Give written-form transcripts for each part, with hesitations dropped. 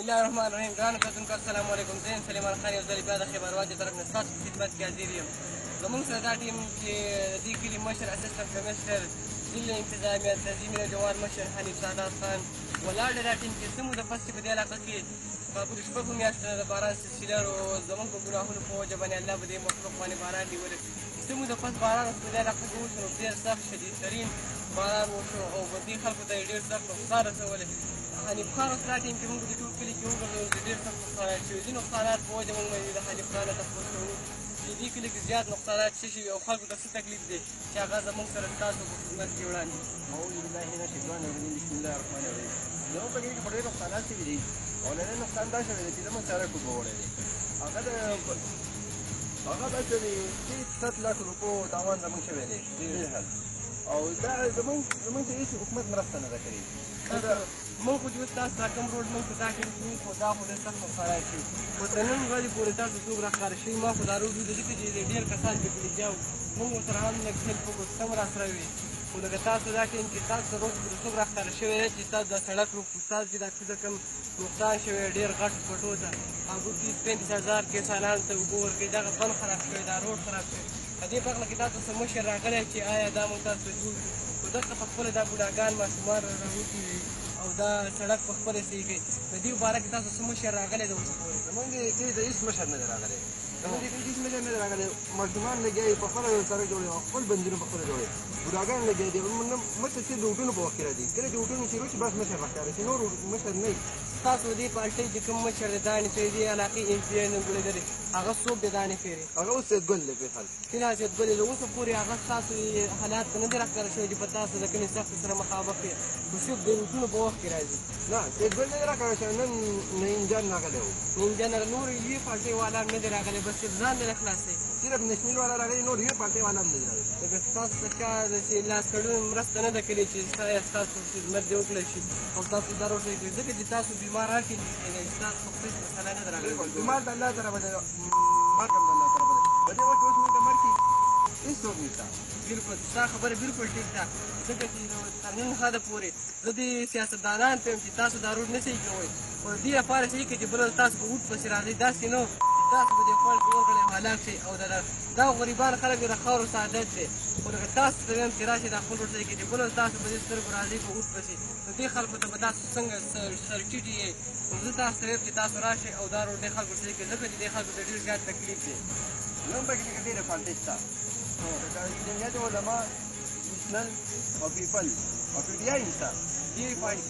الله الرحمن الرحیم. ګرانو کتونکو السلام علیکم. زه یم سلیمان خان، یو ځل بیا د خبروات طرف نه ستاسو په خدمت کې حاضر یم. زموږ سره دا ټیم چې د دې کلي مشر اسسټنټ کمشنر ضلع انتظامیه تنظیمي جوار مشر حنیف سادات خان ولاړ دی. دا ټیم چې څه موده پس چې په دې علاقه کې په پورې شپږو میاشتو نه د باران سلسله زموږ په ګناهونو په وجه باندې الله په دې مخلوق باندې باران نیولی. څه موده پس باران په دې علاقه کې وشو، نو ډېر سخت شدیدترین باران وشو او په دې خلکو ته یې ډېر سخت نقصان رسولی. حنیف خان اوس دا ټیم چې موږ د ټول کلي کې وګرځولو چې ډېر سخت نقصانات شوي دي. نقصانات په وجه موږ باندې د حنیف خان نه تپوس کوو چې دې کلي کې زیات نقصانات څه شوي او خلکو ته څه تکلیف دی چې هغه زموږ سره ستاسو په خدمت کې وړاندې. اعوذ بالله من الشیطان الرجیم، بسم الله الرحمن الرحیم. زموږ په کلي کې ډېر نقصانات شوي دي. اولنی نقصان دا شوی دی چې زموږ سړک وګوړی دی. هغه داسې دی چې 7 لک روپو تاوان زموږ شوی دی بالحال. او دا زموږ ته هېڅ حکومت مرسته نه ده کړې. موږ خو چې اوس تاسو دا کوم روډ موږ په دا کې کوو خو دا خو ډېر سخت نقصانات شوي. خو تر نن ورځې پورې تاسو څوک راښکاره شوي ما خو دا روډ ولیدل ځکه چې ډېر کسان چې پرېږدي او موږ ورسره هم لږ هیلپ وکړو څه هم راسره وي. خو لکه تاسو دا ټیم چې تاسو ته روډ پورې څوک راښکاره شوی دی چې تاسو دا سړک روغ تاسو چې دا څه کوم نقصان شوی ډېر غټ پټو ته هغو 30-35 هزار کسانانو ته اوبه ورکوي. دغه بند خراب شوی، دا روډ خراب شوی. په دې پخله کې تاسو څه مشر راغلی چې آیا دا موږ تاسو جوړ کړو. خو دلته په خپله دا بوډاګان ماشومان راوتي وي او دا سړک په خپله صحیح کوي. په دې باره کې تاسو څه مشر راغلی دی اوسه پورې؟ زموږ د کلي ته هېڅ مشر نه دی راغلی. زموږ د کلي هېڅ مشر نه دی راغلی. ماشومان لګیا دي، په خپله سړک جوړوي او خپل بندونه په خپله جوړوي. بوډاګان لګیا دي. مشر چې د اوټونو په وخت کې راځي، کله چې اوټونو شروع شي بس مشر راښکاره شي، نور مشر نه وي. ستاسو دې پارټۍ چې کوم مشر دی دانې فیري دې علاقې MP نومګړی دی هغه څوک دی دانې فیري؟ هغه اوس سیدګل دی فیصل. فلحال سیدګل دی. اوسه پورې هغه ستاسو حالات ته نه دي راښکاره شوي چې په تاسو د کومې سختو سره مخامخ یې خو صرف د اوټونو په وخت کې راځي؟ نه سیدګل نه دی راښکاره شوی. نن انجن راغلی و. انجن نور یوې پارټۍ والا هم نه دی راغلی، بس صرف ځان دی نه خلاصوي. صرف نشمیل والا راغلی، نور یوې پارټۍ والا هم نه دی راغلی. لکه ستاسو څه چا داسې لاس کړونې مرسته نه ده کړې چې ستاسو خدمت دې وکړی شي او تاسو دا روډ صحیح کړي، ځکه چې تاسو بیمار هر کله ستاسو په خپل مسله نه ده راغلې. بیمار د الله طرفه دی، مرګ هم د الله طرفه دی. په دې وخت کې اوس موږ ته مرګ شي هېڅوک نشته. بلکل ستا خبره بلکل ټیک ده، ځکه چې تر نن حده پورې زه دې سیاستدانان ته یم چې تاسو دا روډ نه صحیح کوئ. خو دې لپاره صحیح کړئ چې بله تاسو په اوټ پسې راځئ، داسې نه تاسو به دې خپل جوړ کړئ هلاک شئ. او دا غریبان خلک د خاورو سعادت دی. خو لکه تاسو ته ویم چې راشئ دا خپل روډ صحیح کړئ چې بله تاسو په دې سترګو راځئ په اوټ پسې، نو دې خلکو ته به تاسو څنګه سر ټیټ یې. نو زه تاسو ته ویم چې تاسو راشئ او دا روډ دې خلکو صحیح کړئ، ځکه چې دې خلکو ته ډېر زیات تکلیف دی. نن په کې ډېره پارټۍ شته، جمعیت علما، نېشنل او پیپل او PTI شته. ډېرې پارټۍ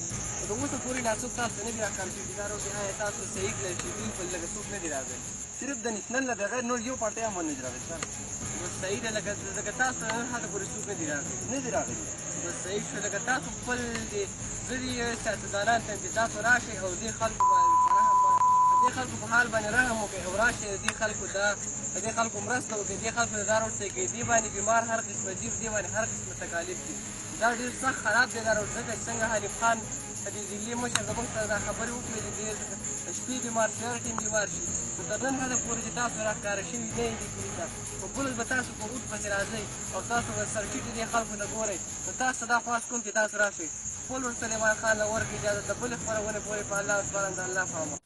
د اوسه پورې لا څوک تاسو ته نه دي راښکاره شوي چې دا روډ آیا تاسو صحیح کړی شي. پیپل لکه څوک نه دي راغلي. صرف د نېشنل نه بغیر نور یو پارټۍ هم نه دي راغلي. بس صحیح ده، لکه تاسو ته نن حده پورې څوک نه دي راغلي. نه دي راغلي. بس صحیح شو. لکه تاسو خپل زه دې سیاستدانان ته یم چې تاسو راشئ او دې خلکو باندې دې خلکو په حال باندې رحم وکړئ او راشئ دې خلکو ته دې خلکو مرسته وکړئ، دې خلکو ته دا روډ صحیح کړئ. دې باندې بیمار هر قسمه دي، دې باندې هر قسمه تکالیف دي. دا ډېر سخت خراب دی دا روډ، ځکه چې څنګه حنیف خان د دې ضلعي مشر زموږ سره دا خبرې وکړې چې ډېر شپې بیمار شي، هر ټیم بیمار شي. خو تر نن حده پورې چې تاسو راښکاره شوي نه یې دې کلي ته. خو بل به تاسو په اوټ پسې راځئ او تاسو به سر ټیټې دې خلکو ته ګورئ. نو تاسو ته دا خواست کوم چې تاسو راشئ. خپل ورور سلیمان خان له ورکړئ اجازه د بلې خپرونې پورې په الله سبحانه د الله په امان.